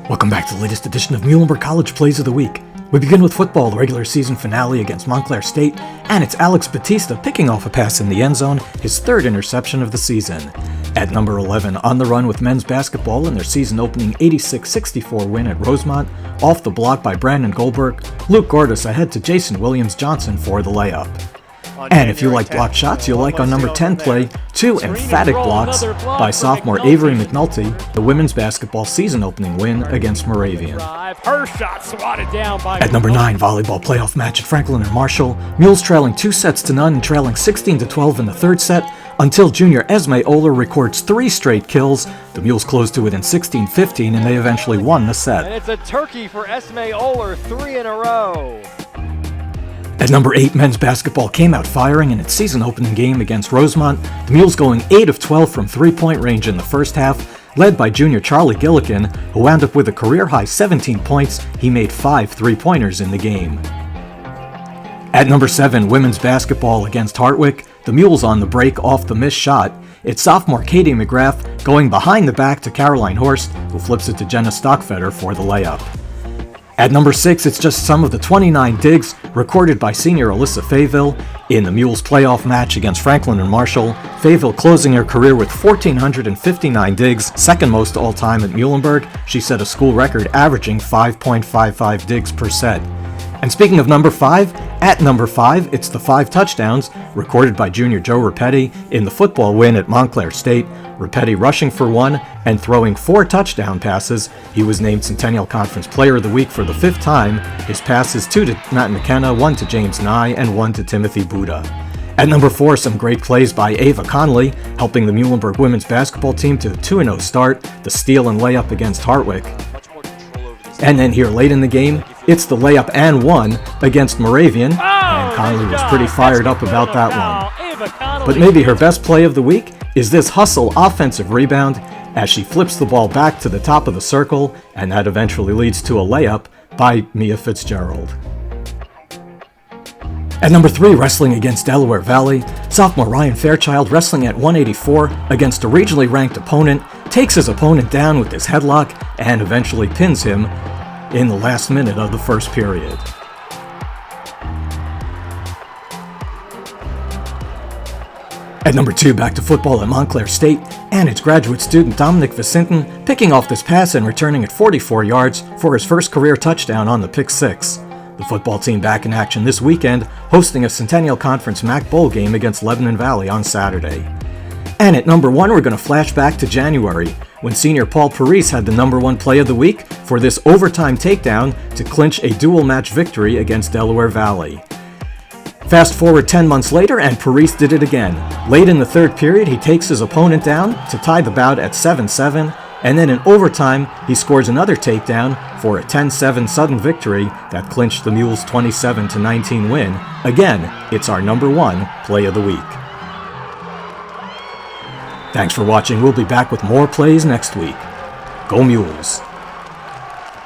Welcome back to the latest edition of Muhlenberg College Plays of the Week. We begin with football, the regular season finale against Montclair State, and it's Alex Batista picking off a pass in the end zone, his third interception of the season. At number 11, on the run with men's basketball in their season-opening 86-64 win at Rosemont, off the block by Brandon Goldberg, Luke Gordos ahead to Jayson Williams-Johnson for the layup. And if you like blocked shots, you'll like on number 10 play, two emphatic blocks by sophomore Avery McNulty, the women's basketball season-opening win against Moravian. At number 9, volleyball playoff match at Franklin and Marshall, Mules trailing 2-0 and trailing 16-12 in the third set, until junior Esmae Oehler records 3 straight kills. The Mules closed to within 16-15 and they eventually won the set. And it's a turkey for Esmae Oehler, 3 in a row. At number 8, men's basketball came out firing in its season-opening game against Rosemont, the Mules going 8 of 12 from three-point range in the first half, led by junior Charlie Gillikin, who wound up with a career-high 17 points. He made 5 three-pointers in the game. At number 7, women's basketball against Hartwick, the Mules on the break off the missed shot. It's sophomore Katie McGrath going behind the back to Caroline Horst, who flips it to Jenna Stockfeder for the layup. At number 6, it's just some of the 29 digs recorded by senior Alyssa Faville in the Mules playoff match against Franklin and Marshall. Faville closing her career with 1,459 digs, second most all-time at Muhlenberg. She set a school record averaging 5.55 digs per set. And speaking of number 5, at number 5, it's the 5 touchdowns recorded by junior Joe Repetti in the football win at Montclair State. Repetti rushing for 1 and throwing 4 touchdown passes. He was named Centennial Conference Player of the Week for the 5th time. His passes 2 to Matt McKenna, 1 to James Nye, and 1 to Timothy Buda. At number 4, some great plays by Ava Connolly, helping the Muhlenberg women's basketball team to a 2-0 start, the steal and layup against Hartwick. And then here late in the game, it's the layup and 1 against Moravian, and Connolly was pretty fired up about that one. But maybe her best play of the week is this hustle offensive rebound as she flips the ball back to the top of the circle, and that eventually leads to a layup by Mia Fitzgerald. At number 3, wrestling against Delaware Valley, sophomore Ryan Fairchild wrestling at 184 against a regionally ranked opponent, takes his opponent down with his headlock and eventually pins him in the last minute of the first period. At number 2, back to football at Montclair State, and it's graduate student Dominick Visintin picking off this pass and returning it 44 yards for his first career touchdown on the pick 6. The football team back in action this weekend, hosting a Centennial Conference MAC Bowl game against Lebanon Valley on Saturday. And at number 1, we're going to flash back to January, when senior Paul Parise had the number 1 play of the week for this overtime takedown to clinch a dual match victory against Delaware Valley. Fast forward 10 months later, and Parise did it again. Late in the third period, he takes his opponent down to tie the bout at 7-7, and then in overtime, he scores another takedown for a 10-7 sudden victory that clinched the Mules' 27-19 win. Again, it's our number 1 play of the week. Thanks for watching. We'll be back with more plays next week. Go Mules!